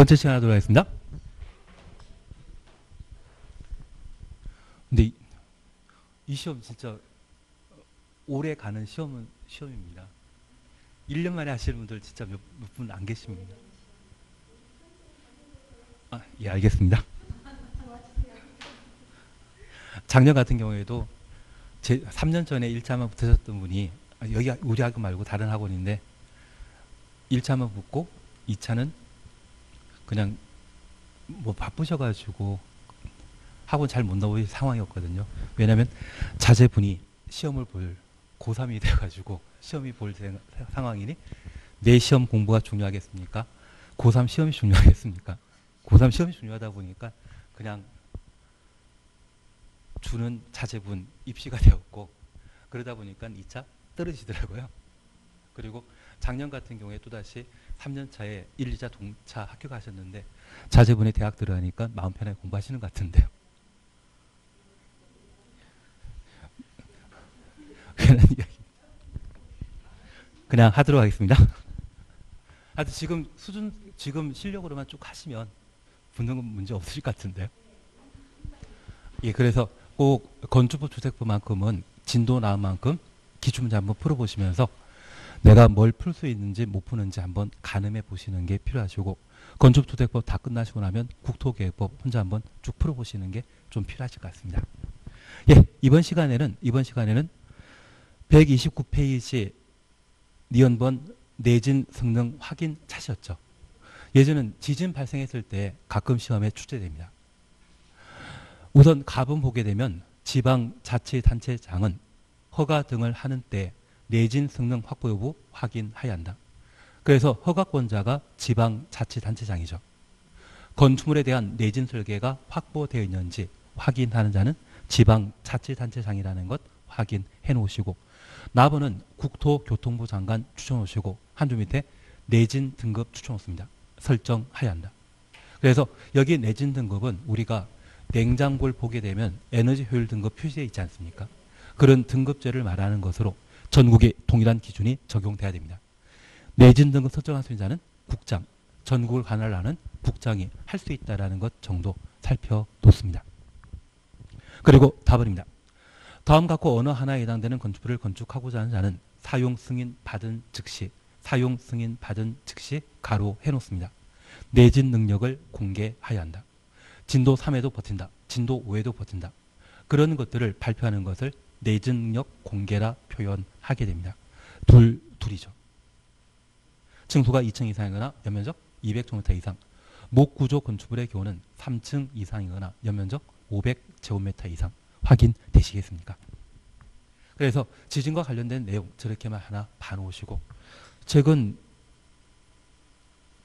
번째 시간 하도록 하겠습니다. 근데 이 시험 진짜 오래 가는 시험입니다. 1년 만에 하시는 분들 진짜 몇 분 안 계십니다. 예, 알겠습니다. 작년 같은 경우에도 3년 전에 1차만 붙으셨던 분이 여기 우리 학원 말고 다른 학원인데 1차만 붙고 2차는 그냥 뭐 바쁘셔가지고 학원 잘 못 나오실 상황이었거든요. 왜냐하면 자제분이 시험을 볼 고3이 돼가지고 시험이 볼 상황이니 내 시험 공부가 중요하겠습니까? 고3 시험이 중요하겠습니까? 고3 시험이 중요하다 보니까 그냥 주는 자제분 입시가 되었고 그러다 보니까 2차 떨어지더라고요. 그리고 작년 같은 경우에 또다시 3년 차에 1, 2차 동차 학교 가셨는데 자제분이 대학 들어가니까 마음 편하게 공부하시는 것 같은데요. 그냥 하도록 하겠습니다. 하여튼 지금 실력으로만 쭉 하시면 붙는 건 문제 없으실 것 같은데요. 예, 그래서 꼭 건축법 주택법만큼은 진도 나은 만큼 기출문제 한번 풀어보시면서 내가 뭘 풀 수 있는지 못 푸는지 한번 가늠해 보시는 게 필요하시고 건축주택법 다 끝나시고 나면 국토계획법 혼자 한번 쭉 풀어보시는 게 좀 필요하실 것 같습니다. 예, 이번 시간에는 129페이지 니은번 내진 성능 확인 차시였죠. 예전은 지진 발생했을 때 가끔 시험에 출제됩니다. 우선 갑은 보게 되면 지방자치단체장은 허가 등을 하는 때 내진 성능 확보 여부 확인해야 한다. 그래서 허가권자가 지방자치단체장이죠. 건축물에 대한 내진 설계가 확보되어 있는지 확인하는 자는 지방자치단체장이라는 것 확인해 놓으시고 나번은 국토교통부 장관 추천 놓으시고 한 줄 밑에 내진 등급 추천 놓습니다. 설정해야 한다. 그래서 여기 내진 등급은 우리가 냉장고를 보게 되면 에너지 효율 등급 표시되어 있지 않습니까? 그런 등급제를 말하는 것으로 전국에 동일한 기준이 적용돼야 됩니다. 내진 등급 설정할 수 있는 자는 국장, 전국을 관할하는 국장이 할 수 있다는 것 정도 살펴놓습니다. 그리고 답은입니다. 다음 갖고 어느 하나에 해당되는 건축물을 건축하고자 하는 자는 사용 승인 받은 즉시 가로 해놓습니다. 내진 능력을 공개해야 한다. 진도 3에도 버틴다. 진도 5에도 버틴다. 그런 것들을 발표하는 것을 내진 능력 공개라 표현하게 됩니다. 둘이죠. 층수가 2층 이상이거나 연면적 200제곱미터 이상. 목구조 건축물의 경우는 3층 이상이거나 연면적 500제곱미터 이상. 확인되시겠습니까? 그래서 지진과 관련된 내용 저렇게만 하나 봐놓으시고 최근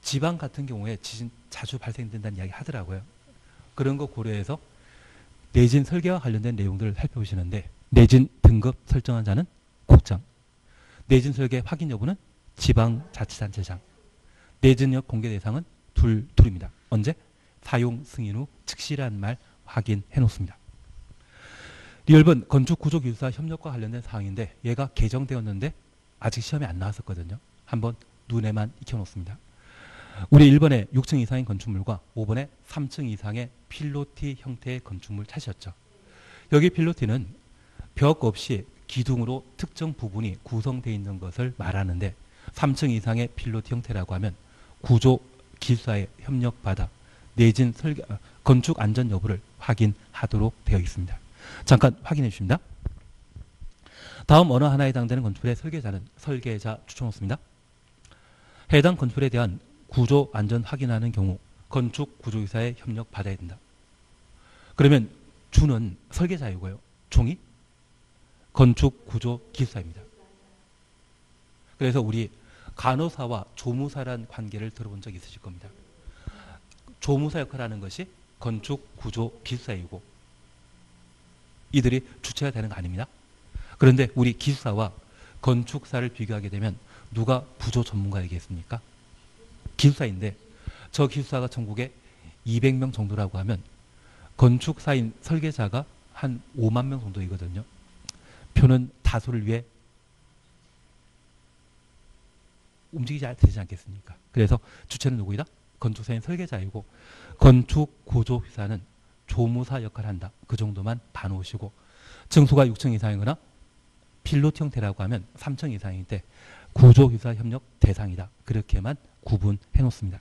지방 같은 경우에 지진 자주 발생된다는 이야기 하더라고요. 그런 거 고려해서 내진 설계와 관련된 내용들을 살펴보시는데 내진 등급 설정한 자는 국장, 내진 설계 확인 여부는 지방자치단체장, 내진력 공개 대상은 둘입니다. 언제? 사용 승인 후 즉시라는 말 확인해 놓습니다. 리얼본 건축구조기술사 협력과 관련된 사항인데 얘가 개정되었는데 아직 시험에 안 나왔었거든요. 한번 눈에만 익혀놓습니다. 우리 1번에 6층 이상의 건축물과 5번에 3층 이상의 필로티 형태의 건축물 찾으셨죠. 여기 필로티는 벽 없이 기둥으로 특정 부분이 구성되어 있는 것을 말하는데 3층 이상의 필로티 형태라고 하면 구조기술사의 협력받아 내진 설계, 건축 안전 여부를 확인하도록 되어 있습니다. 잠깐 확인해 주십니다. 다음 어느 하나에 해당되는 건축물의 설계자는 설계자 추천 없습니다. 해당 건축물에 대한 구조 안전 확인하는 경우 건축 구조기사의 협력 받아야 된다. 그러면 주는 설계자이고요. 종이 건축 구조 기술사입니다. 그래서 우리 간호사와 조무사라는 관계를 들어본 적 있으실 겁니다. 조무사 역할을 하는 것이 건축 구조 기술사이고 이들이 주체가 되는 거 아닙니다. 그런데 우리 기술사와 건축사를 비교하게 되면 누가 부조 전문가이겠습니까? 기술사인데 저 기술사가 전국에 200명 정도라고 하면 건축사인 설계자가 한 5만 명 정도이거든요. 표는 다수를 위해 움직이지 되지 않겠습니까? 그래서 주체는 누구이다? 건축사인 설계자이고 건축 구조 회사는 조무사 역할을 한다. 그 정도만 봐놓으시고 층수가 6층 이상이거나 필로티 형태라고 하면 3층 이상인데 구조휴사 협력 대상이다. 그렇게만 구분해 놓습니다.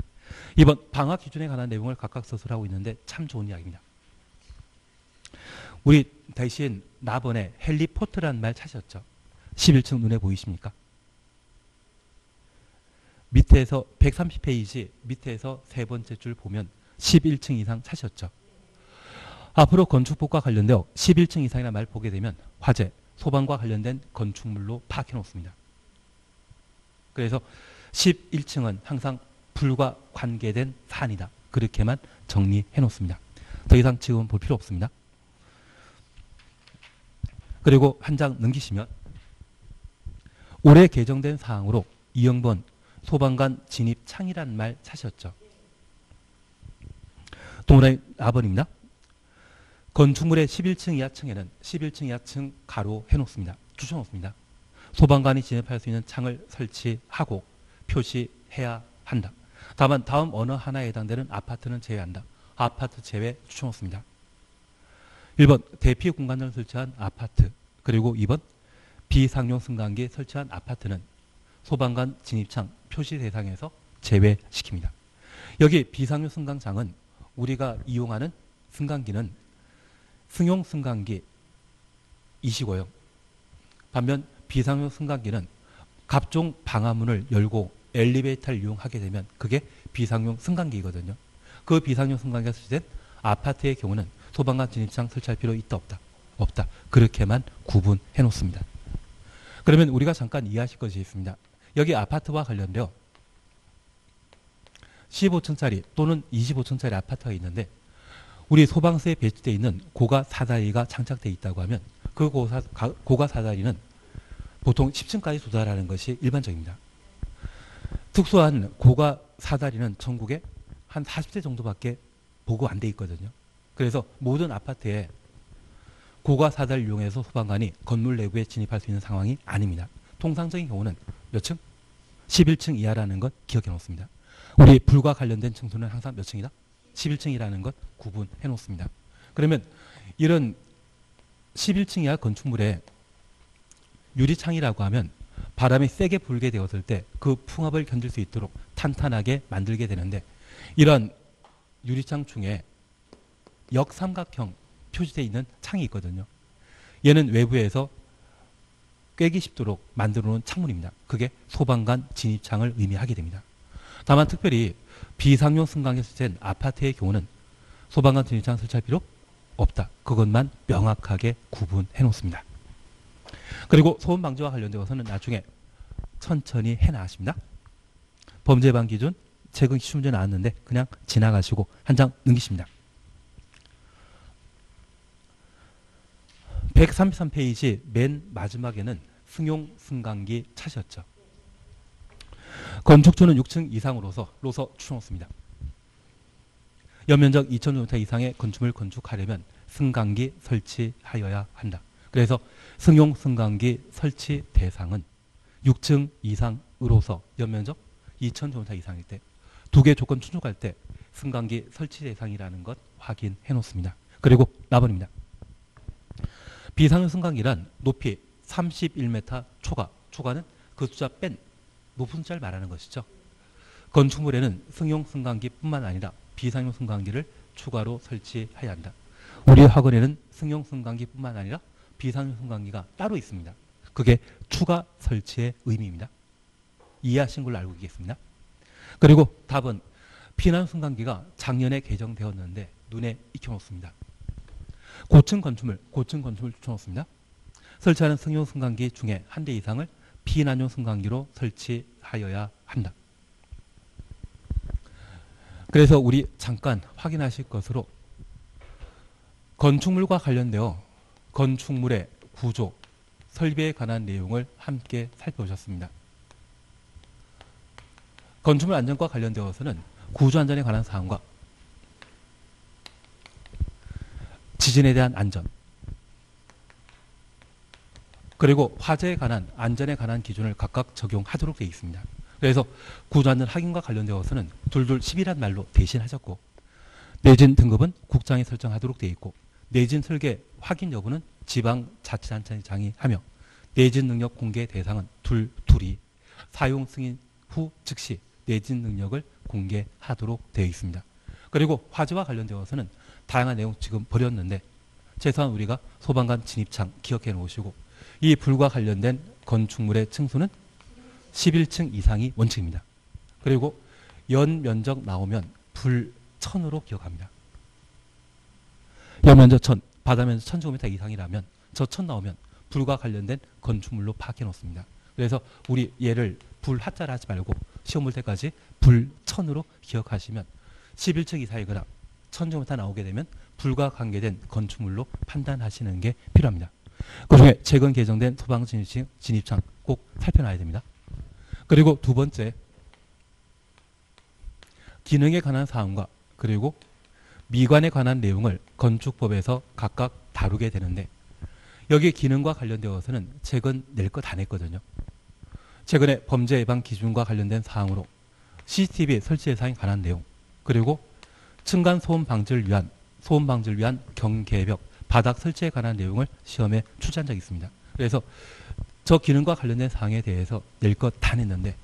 이번 방학 기준에 관한 내용을 각각 서술하고 있는데 참 좋은 이야기입니다. 우리 대신 나번에 헬리포트라는 말 찾으셨죠? 11층 눈에 보이십니까? 밑에서 130페이지 밑에서 세 번째 줄 보면 11층 이상 찾으셨죠? 앞으로 건축법과 관련되어 11층 이상이라는 말 보게 되면 화재, 소방과 관련된 건축물로 파악해 놓습니다. 그래서 11층은 항상 불과 관계된 사안이다. 그렇게만 정리해 놓습니다. 더 이상 지금 볼 필요 없습니다. 그리고 한 장 넘기시면 올해 개정된 사항으로 2형번 소방관 진입 창이라는 말 찾으셨죠? 동그라미 4번입니다. 건축물의 11층 이하층에는 11층 이하층 가로 해놓습니다. 추천놓습니다. 소방관이 진입할 수 있는 창을 설치하고 표시해야 한다. 다만 다음 어느 하나에 해당되는 아파트는 제외한다. 아파트 제외 추천놓습니다. 1번 대피 공간을 설치한 아파트, 그리고 2번 비상용 승강기 설치한 아파트는 소방관 진입창 표시 대상에서 제외시킵니다. 여기 비상용 승강장은 우리가 이용하는 승강기는 승용 승강기이시고요. 반면 비상용 승강기는 각종 방화문을 열고 엘리베이터를 이용하게 되면 그게 비상용 승강기거든요. 그 비상용 승강기가 설치된 아파트의 경우는 소방관 진입창 설치할 필요 있다 없다? 없다. 그렇게만 구분해 놓습니다. 그러면 우리가 잠깐 이해하실 것이 있습니다. 여기 아파트와 관련되어 15층짜리 또는 25층짜리 아파트가 있는데 우리 소방서에 배치되어 있는 고가 사다리가 장착되어 있다고 하면 그 고가 사다리는 보통 10층까지 도달하는 것이 일반적입니다. 특수한 고가 사다리는 전국에 한 40대 정도밖에 보고 안 돼 있거든요. 그래서 모든 아파트에 고가 사다리를 이용해서 소방관이 건물 내부에 진입할 수 있는 상황이 아닙니다. 통상적인 경우는 몇 층? 11층 이하라는 것 기억해 놓습니다. 우리 불과 관련된 층수는 항상 몇 층이다? 11층이라는 것 구분해 놓습니다. 그러면 이런 11층 이하 건축물에 유리창이라고 하면 바람이 세게 불게 되었을 때 그 풍압을 견딜 수 있도록 탄탄하게 만들게 되는데 이런 유리창 중에 역삼각형 표시되어 있는 창이 있거든요. 얘는 외부에서 꿰기 쉽도록 만들어 놓은 창문입니다. 그게 소방관 진입창을 의미하게 됩니다. 다만 특별히 비상용 승강기 설치된 아파트의 경우는 소방관 진입창 설치할 필요 없다. 그것만 명확하게 구분해 놓습니다. 그리고 소음 방지와 관련되어서는 나중에 천천히 해 나가십니다. 범죄 예방 기준 최근 기출 문제 나왔는데 그냥 지나가시고 한 장 넘기십니다. 133페이지 맨 마지막에는 승용 승강기 찾으셨죠. 건축주는 6층 이상으로서 추천했습니다. 연면적 2,000제곱미터 이상의 건축물 건축하려면 승강기 설치하여야 한다. 그래서 승용 승강기 설치 대상은 6층 이상으로서 연면적 2,000제곱미터 이상일 때 두 개 조건 충족할 때 승강기 설치 대상이라는 것 확인해 놓습니다. 그리고 4번입니다. 비상용 승강기란 높이 31m 초과는 그 숫자 뺀 높은 숫자를 말하는 것이죠. 건축물에는 승용 승강기뿐만 아니라 비상용 승강기를 추가로 설치해야 한다. 우리 학원에는 승용 승강기뿐만 아니라 비상용 승강기가 따로 있습니다. 그게 추가 설치의 의미입니다. 이해하신 걸로 알고 계십니다. 그리고 답은 비난용 승강기가 작년에 개정되었는데 눈에 익혀놓습니다. 고층 건축물 추천했습니다. 설치하는 승용 승강기 중에 한 대 이상을 비난용 승강기로 설치하여야 한다. 그래서 우리 잠깐 확인하실 것으로 건축물과 관련되어 건축물의 구조, 설비에 관한 내용을 함께 살펴보셨습니다. 건축물 안전과 관련되어서는 구조 안전에 관한 사항과 지진에 대한 안전, 그리고 화재에 관한 안전에 관한 기준을 각각 적용하도록 되어 있습니다. 그래서 구조안전 확인과 관련되어서는 둘둘 10이란 말로 대신하셨고, 내진 등급은 국장이 설정하도록 되어 있고, 내진 설계 확인 여부는 지방자치단체장이 하며, 내진 능력 공개 대상은 둘이 사용 승인 후 즉시 내진 능력을 공개하도록 되어 있습니다. 그리고 화재와 관련되어서는 다양한 내용 지금 버렸는데, 최소한 우리가 소방관 진입창 기억해 놓으시고, 이 불과 관련된 건축물의 층수는 11층 이상이 원칙입니다. 그리고 연 면적 나오면 불 1000으로 기억합니다. 연 면적 1000, 바다 면적 1000제곱미터 이상이라면 저 1000 나오면 불과 관련된 건축물로 파악해 놓습니다. 그래서 우리 얘를 불 하자를 하지 말고 시험 볼 때까지 불 1000으로 기억하시면 11층 이상이거나 1000제곱미터 나오게 되면 불과 관계된 건축물로 판단하시는 게 필요합니다. 그중에 최근 개정된 소방 진입창 꼭 살펴놔야 됩니다. 그리고 두 번째, 기능에 관한 사항과 그리고 미관에 관한 내용을 건축법에서 각각 다루게 되는데, 여기 기능과 관련되어서는 최근 낼 거 다 냈거든요. 최근에 범죄 예방 기준과 관련된 사항으로 CCTV 설치 예상에 관한 내용, 그리고 층간 소음 방지를 위한 경계벽, 바닥 설치에 관한 내용을 시험에 출제한 적이 있습니다. 그래서 저 기능과 관련된 사항에 대해서 낼 것 다 냈는데,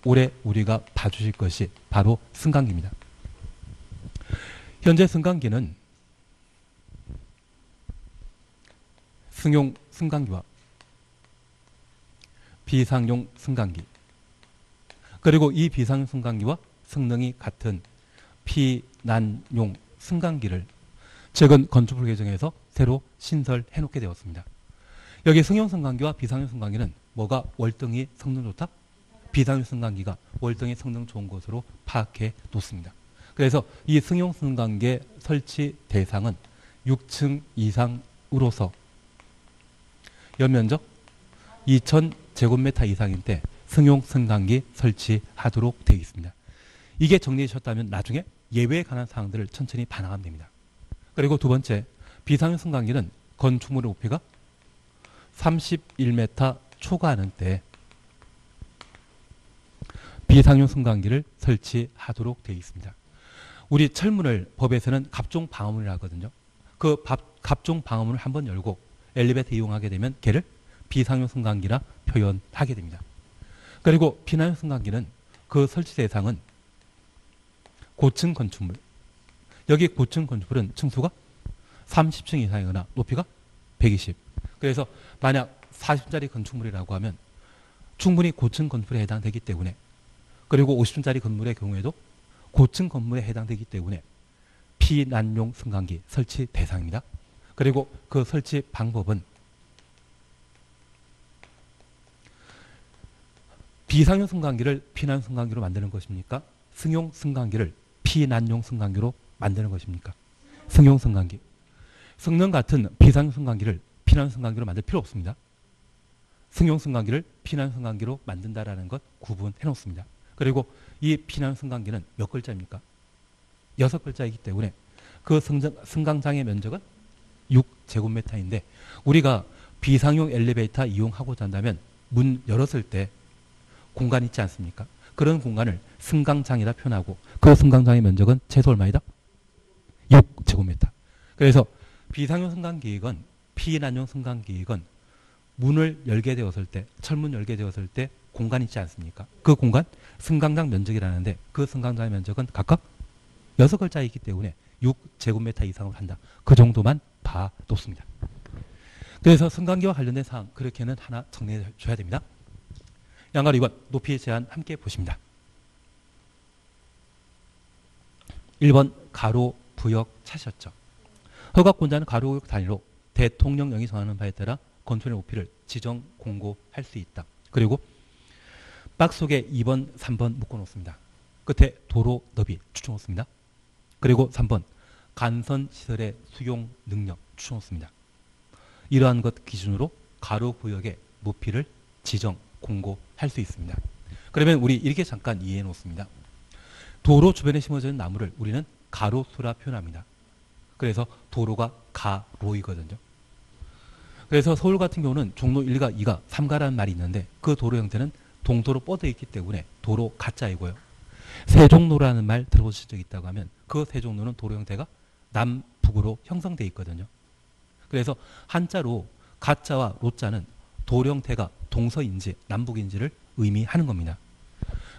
올해 우리가 봐주실 것이 바로 승강기입니다. 현재 승강기는 승용 승강기와 비상용 승강기, 그리고 이 비상용 승강기와 성능이 같은 피난용 승강기를 최근 건축법 개정에서 새로 신설해 놓게 되었습니다. 여기 승용 승강기와 비상용 승강기는 뭐가 월등히 성능 좋다? 비상용 승강기가 월등히 성능 좋은 것으로 파악해 놓습니다. 그래서 이 승용 승강기의 설치 대상은 6층 이상으로서 연면적 2000제곱미터 이상일 때 승용 승강기 설치하도록 되어 있습니다. 이게 정리해 주셨다면 나중에 예외에 관한 사항들을 천천히 반영하면 됩니다. 그리고 두 번째, 비상용 승강기는 건축물의 높이가 31m 초과하는 때 비상용 승강기를 설치하도록 되어 있습니다. 우리 철문을 법에서는 갑종 방어문이라 하거든요. 그 갑종 방어문을 한번 열고 엘리베이터 이용하게 되면 걔를 비상용 승강기라 표현하게 됩니다. 그리고 비난용 승강기는 그 설치 대상은 고층 건축물, 여기 고층 건축물은 층수가 30층 이상이거나 높이가 120. 그래서 만약 40층짜리 건축물이라고 하면 충분히 고층 건물에 해당되기 때문에, 그리고 50층짜리 건물의 경우에도 고층 건물에 해당되기 때문에 피난용 승강기 설치 대상입니다. 그리고 그 설치 방법은 비상용 승강기를 피난용 승강기로 만드는 것입니까? 승용 승강기를 피난용 승강기로 만드는 것입니까? 승용 승강기. 성능 같은 비상용 승강기를 피난용 승강기로 만들 필요 없습니다. 승용 승강기를 피난용 승강기로 만든다라는 것 구분해 놓습니다. 그리고 이 피난용 승강기는 몇 글자입니까? 6글자이기 때문에 그 승강장의 면적은 6제곱미터인데, 우리가 비상용 엘리베이터 이용하고자 한다면 문 열었을 때 공간 있지 않습니까? 그런 공간을 승강장이라 표현하고, 그 승강장의 면적은 최소 얼마이다? 6제곱미터. 그래서 비상용 승강기획은 피난용 승강기획은 문을 열게 되었을 때, 철문 열게 되었을 때 공간 있지 않습니까? 그 공간 승강장 면적이라는데, 그 승강장의 면적은 각각 6글자이기 때문에 6제곱미터 이상으로 한다. 그 정도만 봐놓습니다. 그래서 승강기와 관련된 사항 그렇게는 하나 정리해 줘야 됩니다. 양가로 2번 높이 제한 함께 보십니다. 1번 가로 부역 차셨죠. 허가권자는 가로 구역 단위로 대통령령이 정하는 바에 따라 건축의 높이를 지정 공고할 수 있다. 그리고 박스 속에 2번, 3번 묶어놓습니다. 끝에 도로 너비 추천놓습니다. 그리고 3번 간선 시설의 수용 능력 추천놓습니다. 이러한 것 기준으로 가로 구역의 높이를 지정 공고할 수 있습니다. 그러면 우리 이렇게 잠깐 이해해 놓습니다. 도로 주변에 심어진 나무를 우리는 가로수라 표현합니다. 그래서 도로가 가로이거든요. 그래서 서울 같은 경우는 종로 1가 2가 3가라는 말이 있는데, 그 도로 형태는 동도로 뻗어 있기 때문에 도로 가짜이고요. 세종로라는 말 들어보신 적 있다고 하면 그 세종로는 도로 형태가 남북으로 형성되어 있거든요. 그래서 한자로 가짜와 로자는 도로 형태가 동서인지 남북인지를 의미하는 겁니다.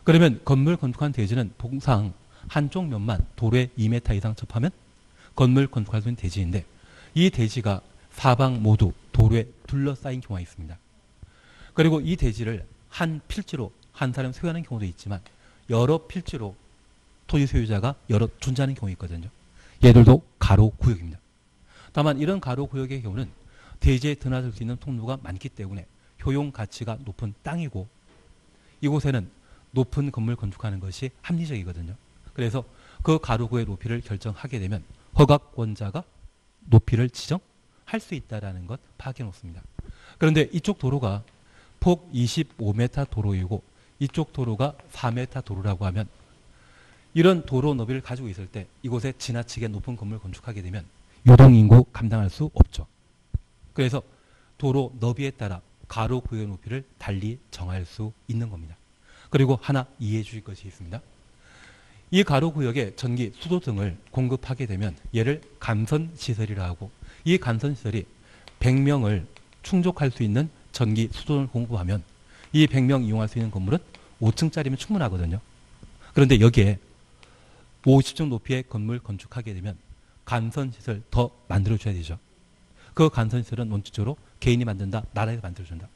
그러면 건물 건축한 대지는 통상 한쪽 면만 도로에 2m 이상 접하면 건물 건축할 수 있는 대지인데 이 대지가 사방 모두 도로에 둘러싸인 경우가 있습니다. 그리고 이 대지를 한 필지로 한 사람이 소유하는 경우도 있지만 여러 필지로 토지 소유자가 여러 존재하는 경우가 있거든요. 얘들도 가로 구역입니다. 다만 이런 가로 구역의 경우는 대지에 드나들 수 있는 통로가 많기 때문에 효용 가치가 높은 땅이고 이곳에는 높은 건물 건축하는 것이 합리적이거든요. 그래서 그 가로 구역의 높이를 결정하게 되면 허가권자가 높이를 지정할 수 있다는 것 파악해 놓습니다. 그런데 이쪽 도로가 폭 25m 도로이고 이쪽 도로가 4m 도로라고 하면 이런 도로 너비를 가지고 있을 때 이곳에 지나치게 높은 건물 건축하게 되면 유동인구 감당할 수 없죠. 그래서 도로 너비에 따라 가로 구역의 높이를 달리 정할 수 있는 겁니다. 그리고 하나 이해해 주실 것이 있습니다. 이 가로 구역에 전기, 수도 등을 공급하게 되면 얘를 간선시설이라 하고 이 간선시설이 100명을 충족할 수 있는 전기, 수도를 공급하면 이 100명 이용할 수 있는 건물은 5층짜리면 충분하거든요. 그런데 여기에 50층 높이의 건물 건축하게 되면 간선시설 더 만들어줘야 되죠. 그 간선시설은 원칙적으로 개인이 만든다, 나라에서 만들어준다.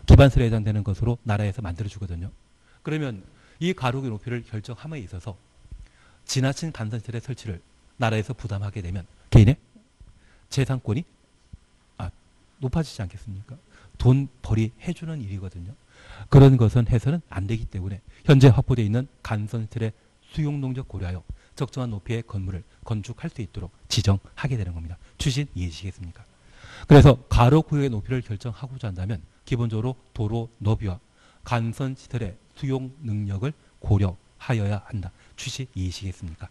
기반설에 해당되는 것으로 나라에서 만들어주거든요. 그러면 이 가로의 높이를 결정함에 있어서 지나친 간선시설의 설치를 나라에서 부담하게 되면 개인의 재산권이 높아지지 않겠습니까? 돈벌이 해주는 일이거든요. 그런 것은 해서는 안 되기 때문에 현재 확보되어 있는 간선시설의 수용능력 고려하여 적정한 높이의 건물을 건축할 수 있도록 지정하게 되는 겁니다. 추신 이해하시겠습니까? 그래서 가로 구역의 높이를 결정하고자 한다면 기본적으로 도로 너비와 간선시설의 수용 능력을 고려하여야 한다. 취시 이해하시겠습니까?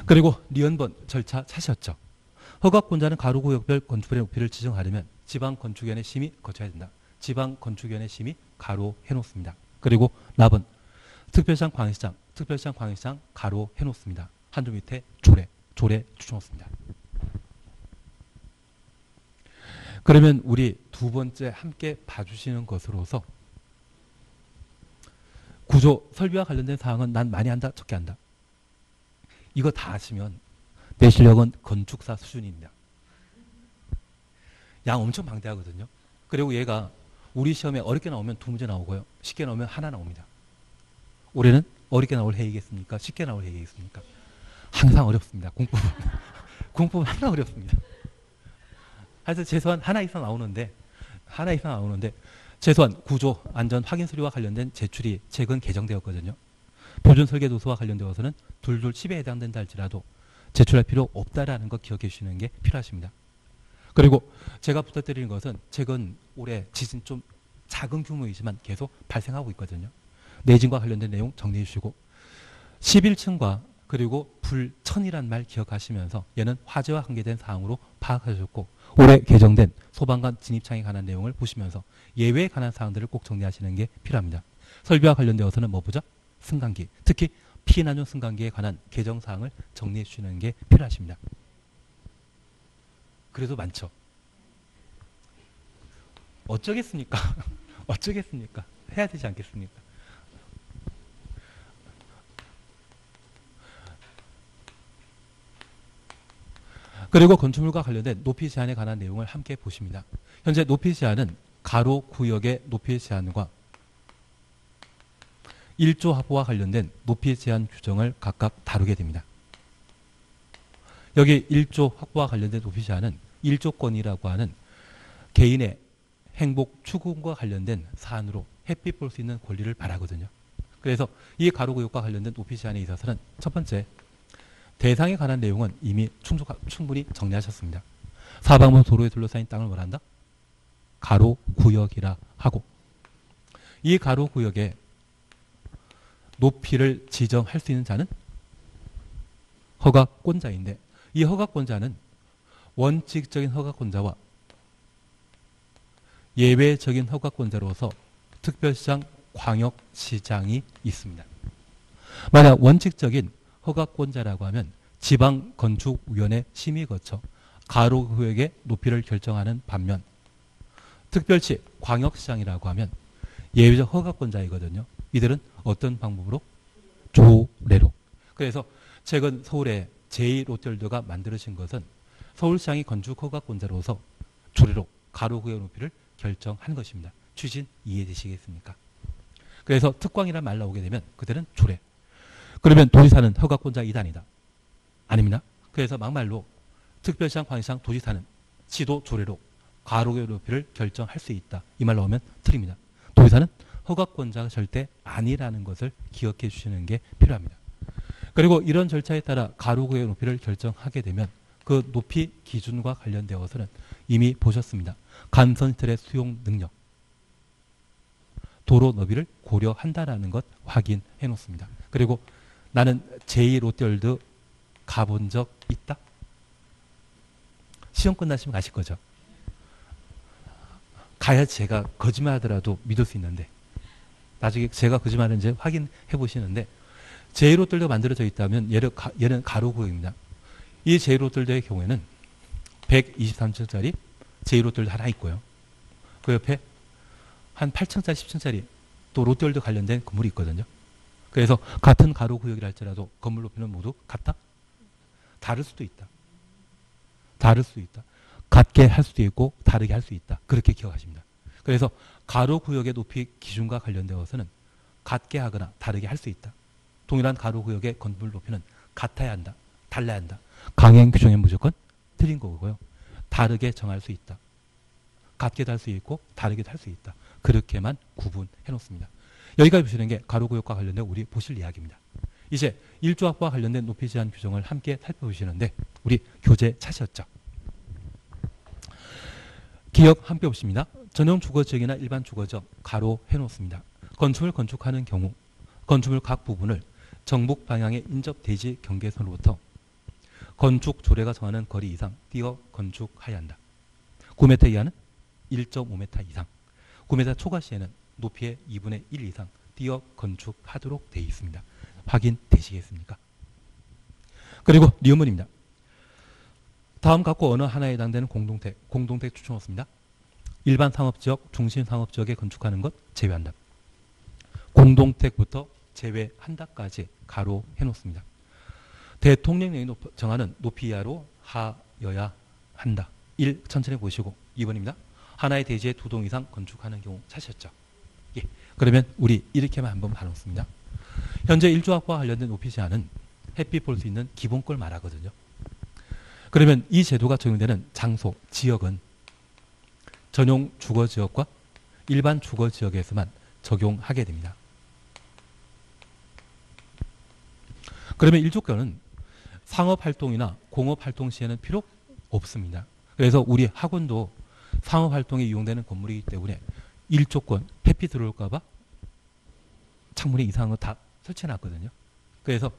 그리고 리언번 절차 찾으셨죠? 허가권자는 가로구역별 건축물의 높이를 지정하려면 지방건축위원회 심의 거쳐야 된다. 지방건축위원회 심의 가로 해놓습니다. 그리고 납은 특별시장 광역시장 가로 해놓습니다. 한줄 밑에 조례 추천했습니다. 그러면 우리 두 번째 함께 봐주시는 것으로서 구조 설비와 관련된 사항은 난 많이 한다, 적게 한다. 이거 다 하시면 내 실력은 건축사 수준입니다. 양 엄청 방대하거든요. 그리고 얘가 우리 시험에 어렵게 나오면 2문제 나오고요. 쉽게 나오면 하나 나옵니다. 올해는 어렵게 나올 해이겠습니까? 쉽게 나올 해이겠습니까? 항상 어렵습니다. 공법은 항상 어렵습니다. 하여튼 최소한 하나 이상 나오는데 최소한 구조, 안전, 확인 서류와 관련된 제출이 최근 개정되었거든요. 표준 설계 도서와 관련되어서는 둘둘 10에 해당된다 할지라도 제출할 필요 없다라는 것 기억해 주시는 게 필요하십니다. 그리고 제가 부탁드리는 것은 최근 올해 지진 좀 작은 규모이지만 계속 발생하고 있거든요. 내진과 관련된 내용 정리해 주시고 11층과 그리고 불천이란 말 기억하시면서 얘는 화재와 관계된 사항으로 파악하셨고 올해 개정된 소방관 진입창에 관한 내용을 보시면서 예외에 관한 사항들을 꼭 정리하시는 게 필요합니다. 설비와 관련되어서는 뭐 보죠? 승강기, 특히 피난용 승강기에 관한 개정 사항을 정리해 주시는 게 필요하십니다. 그래도 많죠. 어쩌겠습니까? 어쩌겠습니까? 해야 되지 않겠습니까? 그리고 건축물과 관련된 높이 제한에 관한 내용을 함께 보십니다. 현재 높이 제한은 가로 구역의 높이 제한과 1조 합보와 관련된 높이 제한 규정을 각각 다루게 됩니다. 여기 1조 확보와 관련된 높이 제한은 1조권이라고 하는 개인의 행복 추구과 관련된 사안으로 햇빛 볼 수 있는 권리를 말하거든요. 그래서 이 가로구역과 관련된 높이 제한에 있어서는 첫 번째, 대상에 관한 내용은 이미 충분히 정리하셨습니다. 사방으로 도로에 둘러싸인 땅을 뭐란다? 가로구역이라 하고 이 가로구역에 높이를 지정할 수 있는 자는 허가권자인데 이 허가권자는 원칙적인 허가권자와 예외적인 허가권자로서 특별시장, 광역시장이 있습니다. 만약 원칙적인 허가권자라고 하면 지방건축위원회 심의 거쳐 가로구역의 높이를 결정하는 반면 특별시, 광역시장이라고 하면 예외적 허가권자이거든요. 이들은 어떤 방법으로? 조례로. 그래서 최근 서울에 제2롯데월드가 만들어진 것은 서울시장이 건축허가권자로서 조례로 가로구역 높이를 결정한 것입니다. 취진 이해되시겠습니까? 그래서 특광이란 말 나오게 되면 그때는 조례. 그러면 도지사는 허가권자 2단이다. 아닙니다. 그래서 막말로 특별시장, 광역시장, 도지사는 시도 조례로 가로구역 높이를 결정할 수 있다. 이 말 나오면 틀립니다. 도지사는 허가권자가 절대 아니라는 것을 기억해 주시는 게 필요합니다. 그리고 이런 절차에 따라 가로구역 높이를 결정하게 되면 그 높이 기준과 관련되어서는 이미 보셨습니다. 간선시설의 수용 능력, 도로 너비를 고려한다라는 것 확인해 놓습니다. 그리고 나는 제2롯데월드 가본 적 있다? 시험 끝나시면 가실 거죠. 가야 제가 거짓말하더라도 믿을 수 있는데 나중에 제가 거짓말하는지 확인해 보시는데 제1롯데월드가 만들어져 있다면 얘는 가로구역입니다. 이 제1롯데월드의 경우에는 123층짜리 제1롯데월드 하나 있고요. 그 옆에 한 8층짜리 10층짜리 또 롯데월드 관련된 건물이 있거든요. 그래서 같은 가로구역이라 할지라도 건물 높이는 모두 같다? 다를 수도 있다. 다를 수도 있다. 같게 할 수도 있고 다르게 할 수 있다. 그렇게 기억하십니다. 그래서 가로구역의 높이 기준과 관련되어서는 같게 하거나 다르게 할 수 있다. 동일한 가로구역의 건물 높이는 같아야 한다. 달라야 한다. 강행 규정에 무조건 틀린 거고요. 다르게 정할 수 있다. 같게도 할 수 있고 다르게도 할 수 있다. 그렇게만 구분해 놓습니다. 여기까지 보시는 게 가로구역과 관련된 우리 보실 이야기입니다. 이제 일조합과 관련된 높이 제한 규정을 함께 살펴보시는데 우리 교재 찾으셨죠? 기억 함께 보십니다. 전용 주거지역이나 일반 주거지역 가로 해놓습니다. 건축물 건축하는 경우 건축물 각 부분을 정북 방향의 인접 대지 경계선으로부터 건축 조례가 정하는 거리 이상 띄어 건축하여야 한다. 9m 이하는 1.5m 이상, 9m 초과 시에는 높이의 2분의 1 이상 띄어 건축하도록 되어 있습니다. 확인되시겠습니까? 그리고 리음문입니다. 다음 각고 어느 하나에 해당되는 공동택 추천없습니다. 일반 상업지역, 중심 상업지역에 건축하는 것 제외한다. 공동택부터 제외한다까지 가로 해놓습니다. 대통령령이 정하는 높이 이하로 하여야 한다. 1. 천천히 보시고 2번입니다. 하나의 대지에 2동 이상 건축하는 경우 찾으셨죠? 예. 그러면 우리 이렇게만 한번 봐놓습니다. 현재 일조합과 관련된 높이 제한은 햇빛 볼 수 있는 기본권을 말하거든요. 그러면 이 제도가 적용되는 장소, 지역은 전용 주거지역과 일반 주거지역에서만 적용하게 됩니다. 그러면 1조건은 상업활동이나 공업활동 시에는 필요 없습니다. 그래서 우리 학원도 상업활동에 이용되는 건물이기 때문에 1조건 햇빛 들어올까봐 창문에 이상한 거 다 설치해놨거든요. 그래서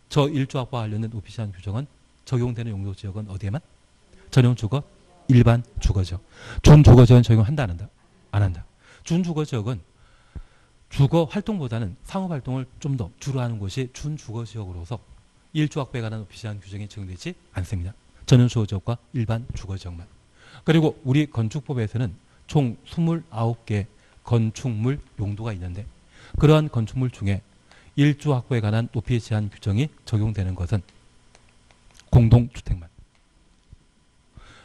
저 1조합과 관련된 높이 제한 규정은 적용되는 용도지역은 어디에만? 전용주거, 일반 주거지역. 준주거지역은 적용한다, 안 한다? 안 한다. 준주거지역은 주거활동보다는 상업활동을 좀 더 주로 하는 곳이 준주거지역으로서 1조합에 관한 높이 제한 규정이 적용되지 않습니다. 전용주거지역과 일반 주거지역만. 그리고 우리 건축법에서는 총 29개 건축물 용도가 있는데 그러한 건축물 중에 1조 확보에 관한 높이 제한 규정이 적용되는 것은 공동주택만.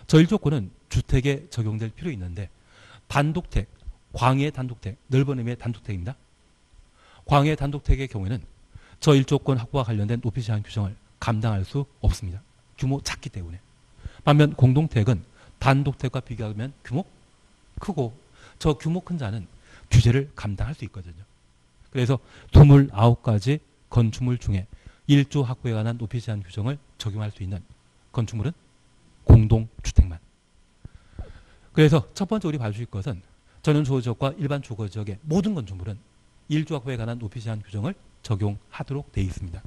저 1조건은 주택에 적용될 필요 있는데 단독택, 광해 단독택, 넓은 의미의 단독택입니다. 광해 단독택의 경우에는 저 1조건 확보와 관련된 높이 제한 규정을 감당할 수 없습니다. 규모 작기 때문에. 반면 공동택은 단독택과 비교하면 규모 크고 저 규모 큰 자는 규제를 감당할 수 있거든요. 그래서 29가지 건축물 중에 1조 확보에 관한 높이 제한 규정을 적용할 수 있는 건축물은 공동주택만. 그래서 첫 번째 우리 봐주실 것은 전용주거지역과 일반 주거지역의 모든 건축물은 1조 확보에 관한 높이 제한 규정을 적용하도록 되어 있습니다.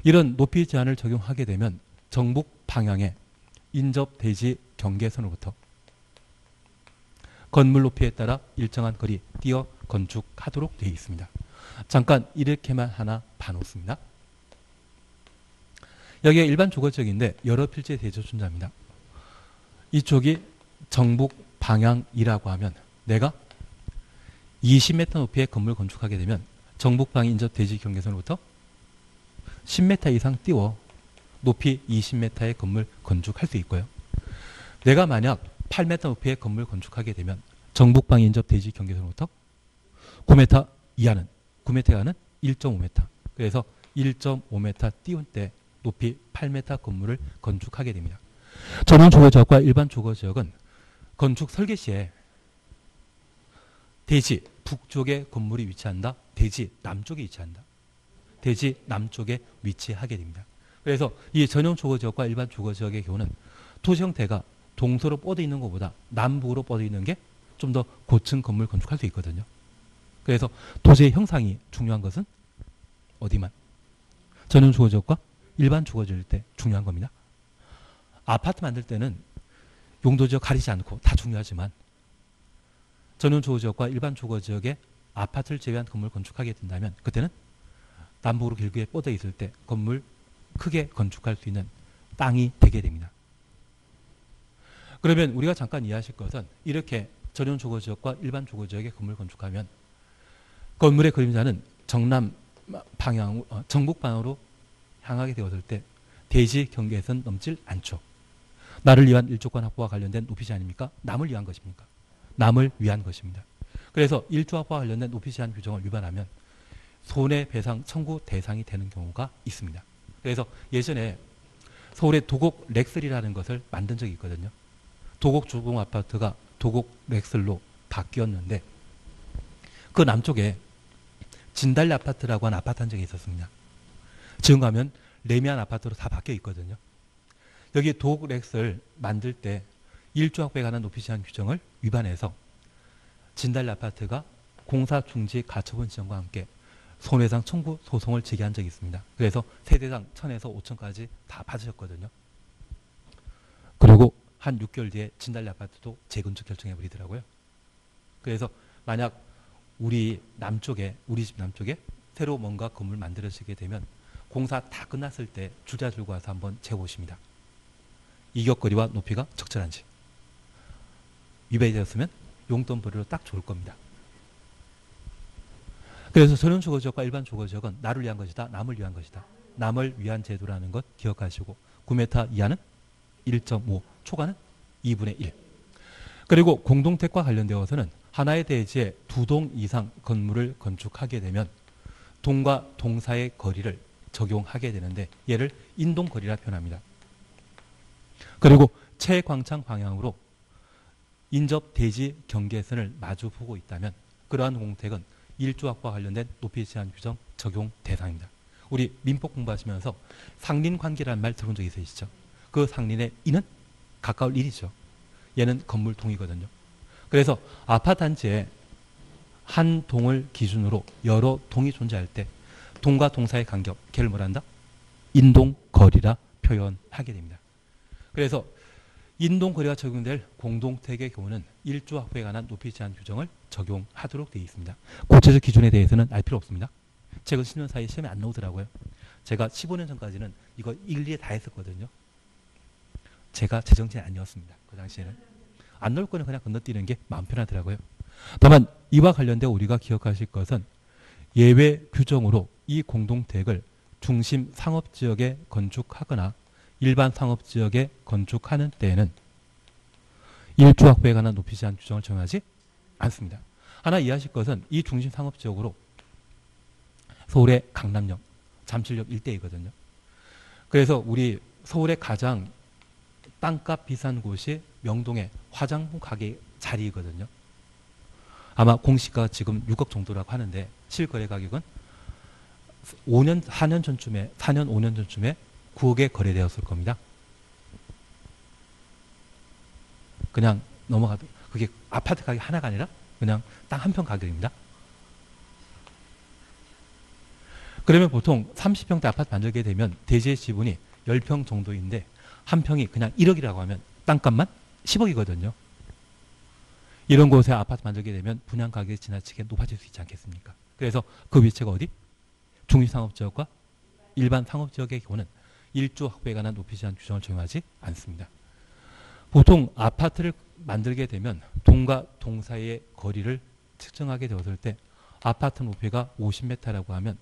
이런 높이 제한을 적용하게 되면 정북 방향의 인접 대지 경계선으로부터 건물 높이에 따라 일정한 거리 띄어 건축하도록 되어 있습니다. 잠깐 이렇게만 하나 봐놓습니다. 여기가 일반 주거지역인데 여러 필지의 대조준자입니다. 이쪽이 정북 방향이라고 하면 내가 20m 높이의 건물 건축하게 되면 정북 방향 인접 대지 경계선으로부터 10m 이상 띄워 높이 20m의 건물 건축할 수 있고요. 내가 만약 8m 높이의 건물 건축하게 되면 정북 방향 인접 대지 경계선으로부터 9m 이하는 9m 이하는 1.5m. 그래서 1.5m 띄운 때 높이 8m 건물을 건축하게 됩니다. 전용 주거지역과 일반 주거지역은 건축 설계 시에 대지 북쪽에 건물이 위치한다. 대지 남쪽에 위치한다. 대지 남쪽에 위치하게 됩니다. 그래서 이 전용 주거지역과 일반 주거지역의 경우는 토지 형태가 동서로 뻗어 있는 것보다 남북으로 뻗어 있는 게 좀 더 고층 건물 건축할 수 있거든요. 그래서 토지의 형상이 중요한 것은 어디만? 전용 주거지역과 일반 주거지일 때 중요한 겁니다. 아파트 만들 때는 용도지역 가리지 않고 다 중요하지만 전용 주거지역과 일반 주거지역에 아파트를 제외한 건물 건축하게 된다면 그때는 남북으로 길게 뻗어 있을 때 건물 크게 건축할 수 있는 땅이 되게 됩니다. 그러면 우리가 잠깐 이해하실 것은 이렇게 전용 주거지역과 일반 주거지역에 건물 건축하면 건물의 그림자는 정남 방향, 정북 방향으로 향하게 되었을 때 대지 경계선 넘질 않죠. 나를 위한 일조권 확보와 관련된 높이 제한 아닙니까? 남을 위한 것입니까? 남을 위한 것입니다. 그래서 일조 확보와 관련된 높이 제한 규정을 위반하면 손해배상 청구 대상이 되는 경우가 있습니다. 그래서 예전에 서울에 도곡 렉슬이라는 것을 만든 적이 있거든요. 도곡 주공 아파트가 도곡 렉슬로 바뀌었는데 그 남쪽에 진달래 아파트라고 하는 아파트 한 적이 있었습니다. 지금 가면 레미안 아파트로 다 바뀌어 있거든요. 여기 도곡 렉슬 만들 때 일조 확보에 관한 높이 제한 규정을 위반해서 진달래 아파트가 공사 중지 가처분 지정과 함께 손해배상 청구 소송을 제기한 적이 있습니다. 그래서 세대당 1000에서 5000까지 다 받으셨거든요. 그리고 한 6개월 뒤에 진달래 아파트도 재건축 결정해 버리더라고요. 그래서 만약 우리 집 남쪽에 새로 뭔가 건물 만들어지게 되면 공사 다 끝났을 때 주자 들고 와서 한번 재보십니다. 이격거리와 높이가 적절한지. 위배되었으면 용돈 벌이로 딱 좋을 겁니다. 그래서 전용 주거지역과 일반 주거지역은 나를 위한 것이다. 남을 위한 것이다. 남을 위한 제도라는 것 기억하시고 9m 이하는 1.5, 초과는 2분의 1. 그리고 공동택과 관련되어서는 하나의 대지에 2동 이상 건물을 건축하게 되면 동과 동사의 거리를 적용하게 되는데 얘를 인동거리라 표현합니다. 그리고 채광창 방향으로 인접 대지 경계선을 마주 보고 있다면 그러한 공택은 일조 확보와 관련된 높이 제한 규정 적용 대상입니다. 우리 민법 공부하시면서 상린관계라는 말 들어본 적 있으시죠? 그 상린의 인은 가까울 일이죠. 얘는 건물 동이거든요. 그래서 아파트 단지에 한 동을 기준으로 여러 동이 존재할 때 동과 동사의 간격, 걔를 뭐라 한다? 인동거리라 표현하게 됩니다. 그래서 인동거리가 적용될 공동택의 경우는 일조 확보에 관한 높이 제한 규정을 적용하도록 되어 있습니다. 구체적 기준에 대해서는 알 필요 없습니다. 최근 10년 사이에 시험에 안 나오더라고요. 제가 15년 전까지는 이거 일일이 다 했었거든요. 제가 제정신이 아니었습니다. 그 당시에는. 안 나올 거는 그냥 건너뛰는 게 마음 편하더라고요. 다만 이와 관련되어 우리가 기억하실 것은 예외 규정으로 이 공동택을 중심 상업지역에 건축하거나 일반 상업지역에 건축하는 때에는 일조 확보에 관한 높이 제한 규정을 정하지 않습니다. 하나 이해하실 것은 이 중심 상업지역으로 서울의 강남역, 잠실역 일대이거든요. 그래서 우리 서울의 가장 땅값 비싼 곳이 명동의 화장품 가게 자리이거든요. 아마 공시가가 지금 6억 정도라고 하는데 실거래 가격은 4년 5년 전쯤에 9억에 거래되었을 겁니다. 그냥 넘어가도 그게 아파트 가격 하나가 아니라 그냥 땅 한 평 가격입니다. 그러면 보통 30평대 아파트 만들게 되면 대지의 지분이 10평 정도인데 한 평이 그냥 1억이라고 하면 땅값만 10억이거든요. 이런 곳에 아파트 만들게 되면 분양 가격이 지나치게 높아질 수 있지 않겠습니까? 그래서 그 위치가 어디? 중심상업지역과 일반 상업지역의 경우는 1조 확보에 관한 높이 제한 규정을 적용하지 않습니다. 보통 아파트를 만들게 되면 동과 동 사이의 거리를 측정하게 되었을 때 아파트 높이가 50m라고 하면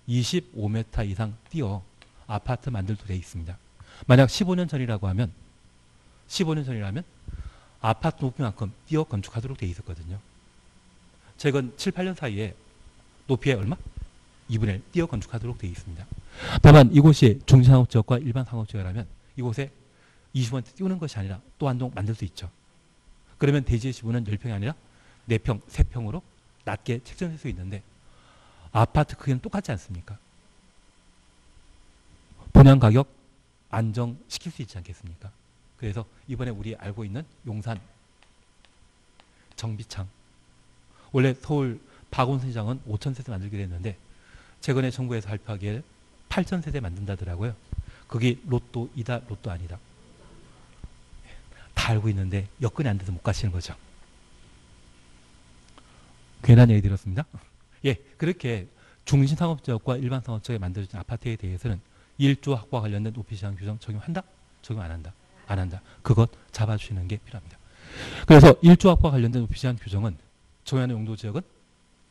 25m 이상 뛰어 아파트 만들도 되어 있습니다. 만약 15년 전이라고 하면 15년 전이라면 아파트 높이만큼 뛰어 건축하도록 되어 있었거든요. 최근 7, 8년 사이에 높이에 얼마? 2분의 1 뛰어 건축하도록 되어 있습니다. 다만 이곳이 중심상업지역과 일반 상업지역이라면 이곳에 20원대 띄우는 것이 아니라 또 한 동 만들 수 있죠. 그러면 대지의 지분은 10평이 아니라 4평, 3평으로 낮게 책정될 수 있는데 아파트 크기는 똑같지 않습니까? 분양 가격 안정시킬 수 있지 않겠습니까? 그래서 이번에 우리 알고 있는 용산 정비창, 원래 서울 박원순 시장은 5,000세대 만들기로 했는데 최근에 정부에서 발표하기에 8,000세대 만든다더라고요. 그게 로또이다, 로또 아니다. 다 알고 있는데 여건이 안 돼서 못 가시는 거죠. 괜한 얘기 들었습니다. 예, 그렇게 중심상업지역과 일반 상업지역에 만들어진 아파트에 대해서는 1조 확보와 관련된 높이 제한 규정 적용한다? 적용 안 한다? 안 한다. 그것 잡아주시는 게 필요합니다. 그래서 1조 확보와 관련된 높이 제한 규정은 적용하는 용도지역은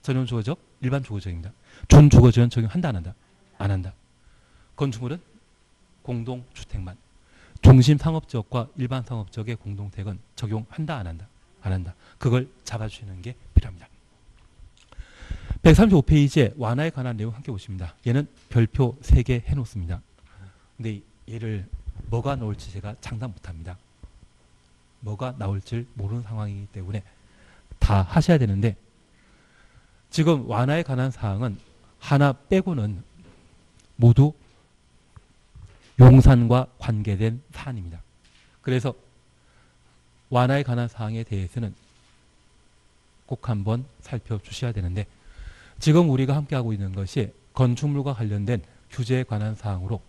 전용 주거지역, 일반 주거지역입니다. 준주거지역은 적용한다, 안 한다? 안 한다. 건축물은 공동주택만. 중심상업지역과 일반 상업지역의 공동택은 적용한다, 안 한다? 안 한다. 그걸 잡아주시는 게 필요합니다. 135페이지에 완화에 관한 내용 함께 보십니다. 얘는 별표 3개 해놓습니다. 근데 얘를 뭐가 나올지 제가 장담 못합니다. 뭐가 나올지 모르는 상황이기 때문에 다 하셔야 되는데 지금 완화에 관한 사항은 하나 빼고는 모두 용산과 관계된 사안입니다. 그래서 완화에 관한 사항에 대해서는 꼭 한번 살펴주셔야 되는데 지금 우리가 함께하고 있는 것이 건축물과 관련된 규제에 관한 사항으로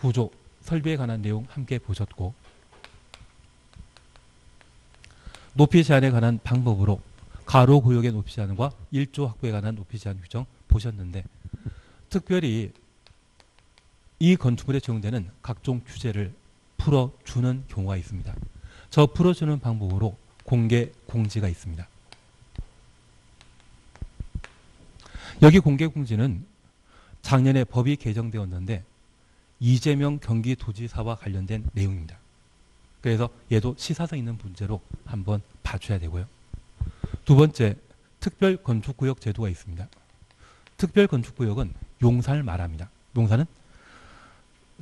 구조, 설비에 관한 내용 함께 보셨고 높이 제한에 관한 방법으로 가로 구역의 높이 제한과 1조 확보에 관한 높이 제한 규정 보셨는데 특별히 이 건축물에 적용되는 각종 규제를 풀어주는 경우가 있습니다. 저 풀어주는 방법으로 공개 공지가 있습니다. 여기 공개 공지는 작년에 법이 개정되었는데 이재명 경기도지사와 관련된 내용입니다. 그래서 얘도 시사성 있는 문제로 한번 봐줘야 되고요. 두 번째, 특별건축구역 제도가 있습니다. 특별건축구역은 용산을 말합니다. 용산은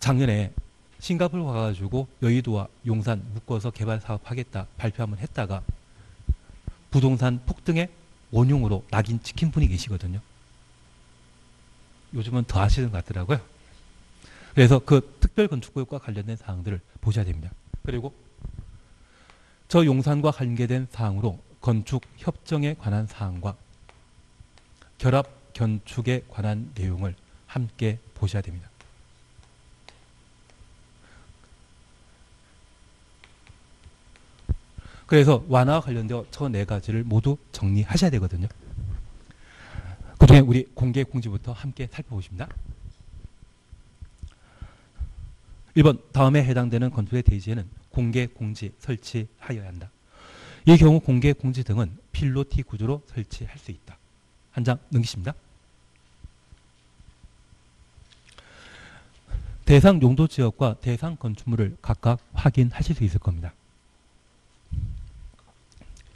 작년에 싱가포르 가가지고 여의도와 용산 묶어서 개발 사업하겠다 발표 한번 했다가 부동산 폭등의 원흉으로 낙인 찍힌 분이 계시거든요. 요즘은 더 하시는 것 같더라고요. 그래서 그 특별건축구역과 관련된 사항들을 보셔야 됩니다. 그리고 저 용산과 관계된 사항으로 건축 협정에 관한 사항과 결합 건축에 관한 내용을 함께 보셔야 됩니다. 그래서 완화와 관련되어 저 4가지를 모두 정리하셔야 되거든요. 그중에 우리 공개 공지부터 함께 살펴보십니다. 1번, 다음에 해당되는 건축의 대지에는 공개 공지 설치하여야 한다. 이 경우 공개 공지 등은 필로티 구조로 설치할 수 있다. 한 장 넘기십니다. 대상 용도 지역과 대상 건축물을 각각 확인하실 수 있을 겁니다.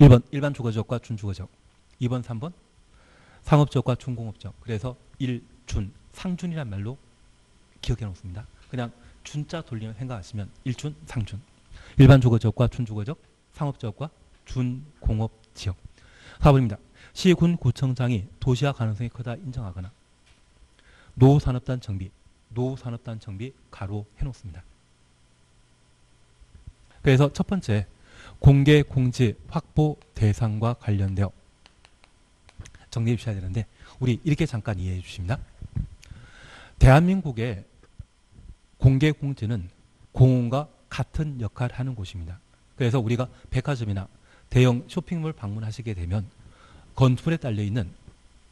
1번 일반 주거지역과 준주거지역, 2번 3번 상업지역과 준공업지역. 그래서 1준, 상준이란 말로 기억해 놓습니다. 그냥 준자 돌리면 생각하시면 1준, 상준. 일반 주거지역과 준주거지역, 상업지역과 준공업지역. 4번입니다. 시군 구청장이 도시화 가능성이 크다 인정하거나 노후산업단 정비, 노후산업단 정비 가로 해놓습니다. 그래서 첫 번째, 공개 공지 확보 대상과 관련되어 정리해 주셔야 되는데 우리 이렇게 잠깐 이해해 주십니다. 대한민국의 공개 공지는 공원과 같은 역할을 하는 곳입니다. 그래서 우리가 백화점이나 대형 쇼핑몰 방문하시게 되면 건물에 딸려있는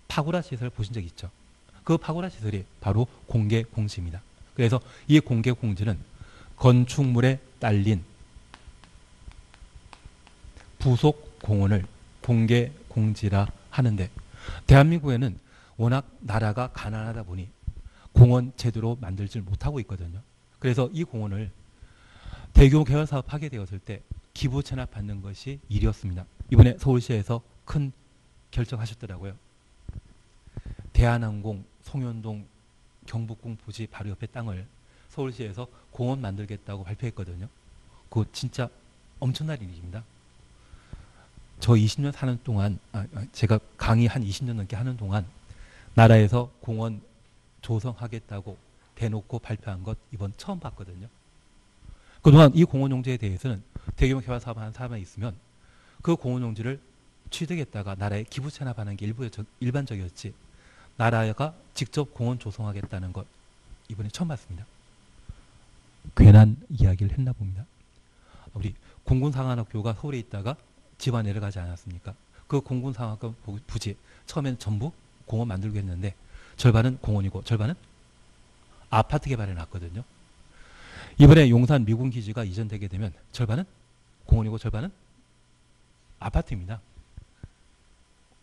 파고라 시설 보신 적 있죠? 그 파고라 시설이 바로 공개 공지입니다. 그래서 이 공개 공지는 건축물에 딸린 부속 공원을 공개 공지라 하는데, 대한민국에는 워낙 나라가 가난하다 보니 공원 제대로 만들질 못하고 있거든요. 그래서 이 공원을 대규모 개발 사업 하게 되었을 때 기부 체납받는 것이 일이었습니다. 이번에 서울시에서 큰 결정하셨더라고요. 대한항공 송현동 경복궁 부지 바로 옆에 땅을 서울시에서 공원 만들겠다고 발표했거든요. 그거 진짜 엄청난 일입니다. 저 20년 사는 동안, 제가 강의 한 20년 넘게 하는 동안 나라에서 공원 조성하겠다고 대놓고 발표한 것 이번 처음 봤거든요. 그동안 이 공원 용지에 대해서는 대규모 개발 사업 하는 사람이 있으면 그 공원 용지를 취득했다가 나라에 기부 체납하는 게 일반적이었지, 나라가 직접 공원 조성하겠다는 것 이번에 처음 봤습니다. 괜한 이야기를 했나 봅니다. 우리 공군상안학교가 서울에 있다가 지방 내려가지 않았습니까? 그 공군상학교 부지 처음에는 전부 공원 만들고 했는데 절반은 공원이고 절반은 아파트 개발해 놨거든요. 이번에 용산 미군 기지가 이전되게 되면 절반은 공원이고 절반은 아파트입니다.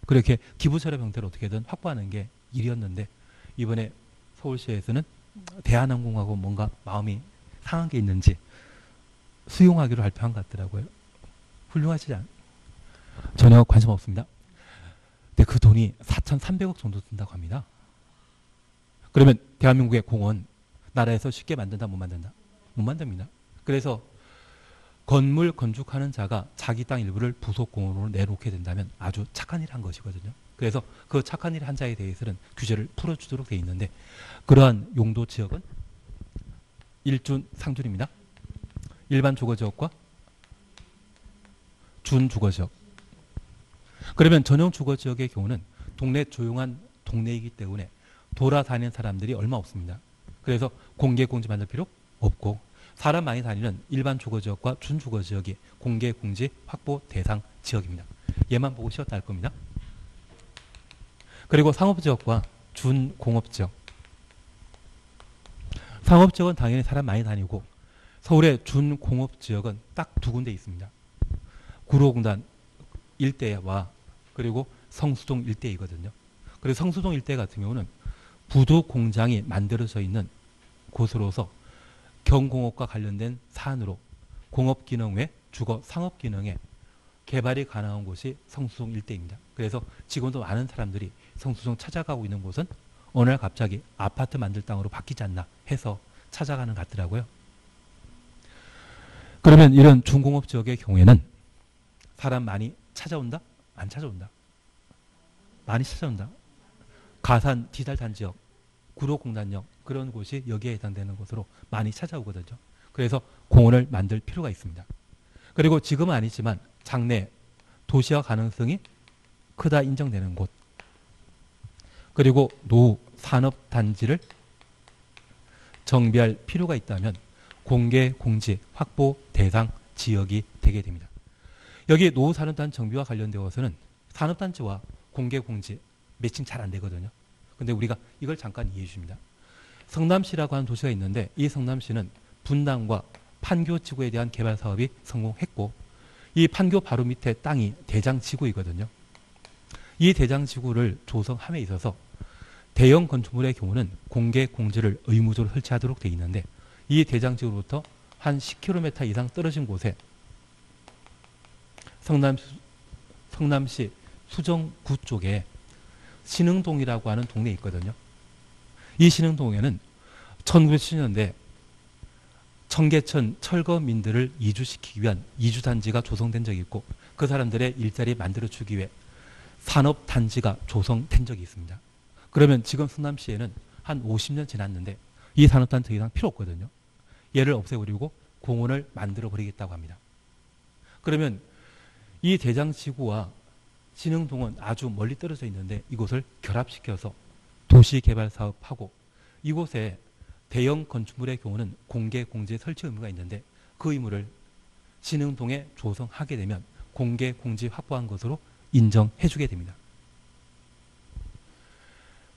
그렇게 기부처럼 형태로 어떻게든 확보하는 게 일이었는데, 이번에 서울시에서는 대한항공하고 뭔가 마음이 상한 게 있는지 수용하기로 발표한 것 같더라고요. 훌륭하시지 않? 전혀 관심 없습니다. 근데 그 돈이 4,300억 정도 든다고 합니다. 그러면 대한민국의 공원 나라에서 쉽게 만든다, 못 만든다? 못 만듭니다. 그래서 건물 건축하는 자가 자기 땅 일부를 부속공원으로 내놓게 된다면 아주 착한 일을 한 것이거든요. 그래서 그 착한 일을 한 자에 대해서는 규제를 풀어주도록 되어 있는데, 그러한 용도 지역은 1준 상준입니다. 일반 주거지역과 준주거지역. 그러면 전용 주거지역의 경우는 동네 조용한 동네이기 때문에 돌아다니는 사람들이 얼마 없습니다. 그래서 공개 공지 만들 필요 없고, 사람 많이 다니는 일반 주거지역과 준주거지역이 공개 공지 확보 대상 지역입니다. 얘만 보고 쉬었다 할 겁니다. 그리고 상업지역과 준공업지역. 상업지역은 당연히 사람 많이 다니고, 서울의 준공업지역은 딱 두 군데 있습니다. 구로공단 일대와 그리고 성수동 일대이거든요. 그래서 성수동 일대 같은 경우는 부두 공장이 만들어져 있는 곳으로서 경공업과 관련된 사안으로 공업기능 외 주거 상업기능에 개발이 가능한 곳이 성수동 일대입니다. 그래서 지금도 많은 사람들이 성수동 찾아가고 있는 곳은 어느 날 갑자기 아파트 만들 땅으로 바뀌지 않나 해서 찾아가는 것 같더라고요. 그러면 이런 중공업 지역의 경우에는 사람 많이 찾아온다? 안 찾아온다? 많이 찾아온다. 가산 디지털 단지역, 구로공단역 그런 곳이 여기에 해당되는 곳으로 많이 찾아오거든요. 그래서 공원을 만들 필요가 있습니다. 그리고 지금은 아니지만 장래 도시화 가능성이 크다 인정되는 곳, 그리고 노후 산업단지를 정비할 필요가 있다면 공개 공지 확보 대상 지역이 되게 됩니다. 여기 노후 산업단지 정비와 관련되어서는 산업단지와 공개 공지 매칭 잘 안 되거든요. 근데 우리가 이걸 잠깐 이해해 주십니다. 성남시라고 하는 도시가 있는데, 이 성남시는 분당과 판교 지구에 대한 개발 사업이 성공했고, 이 판교 바로 밑에 땅이 대장지구이거든요. 이 대장지구를 조성함에 있어서 대형 건축물의 경우는 공개 공지를 의무적으로 설치하도록 되어 있는데, 이 대장지구로부터 한 10km 이상 떨어진 곳에 성남시 수정구 쪽에 신흥동이라고 하는 동네에 있거든요. 이 신흥동에는 1970년대 청계천 철거민들을 이주시키기 위한 이주단지가 조성된 적이 있고, 그 사람들의 일자리 만들어주기 위해 산업단지가 조성된 적이 있습니다. 그러면 지금 성남시에는 한 50년 지났는데 이 산업단지 더 이상 필요 없거든요. 얘를 없애버리고 공원을 만들어버리겠다고 합니다. 그러면 이 대장지구와 신흥동은 아주 멀리 떨어져 있는데 이곳을 결합시켜서 도시개발 사업하고, 이곳에 대형 건축물의 경우는 공개 공지 설치 의무가 있는데 그 의무를 신흥동에 조성하게 되면 공개 공지 확보한 것으로 인정해 주게 됩니다.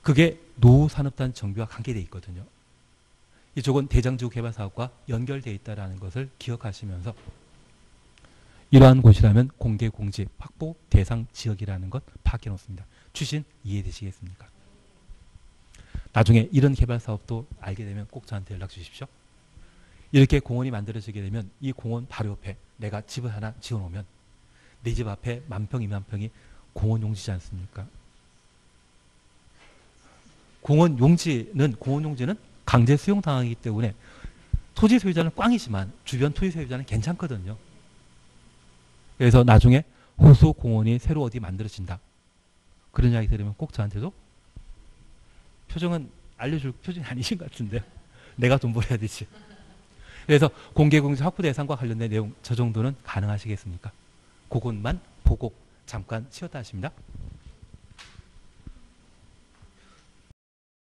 그게 노후산업단 정비와 관계되어 있거든요. 이쪽은 대장지구 개발 사업과 연결되어 있다는 것을 기억하시면서 이러한 곳이라면 공개 공지 확보 대상 지역이라는 것 파악해 놓습니다. 추신 이해되시겠습니까? 나중에 이런 개발 사업도 알게 되면 꼭 저한테 연락 주십시오. 이렇게 공원이 만들어지게 되면 이 공원 바로 옆에 내가 집을 하나 지어놓으면 내 집 앞에 만평, 2만평이 공원 용지지 않습니까? 공원 용지는 강제 수용당하기 때문에 토지 소유자는 꽝이지만 주변 토지 소유자는 괜찮거든요. 그래서 나중에 호수 공원이 새로 어디 만들어진다. 그런 이야기 들으면 꼭 저한테도 표정은 알려줄 표정이 아니신 것 같은데 내가 돈 벌어야 되지. 그래서 공개공지 확보 대상과 관련된 내용 저 정도는 가능하시겠습니까? 그것만 보고 잠깐 쉬었다 하십니다.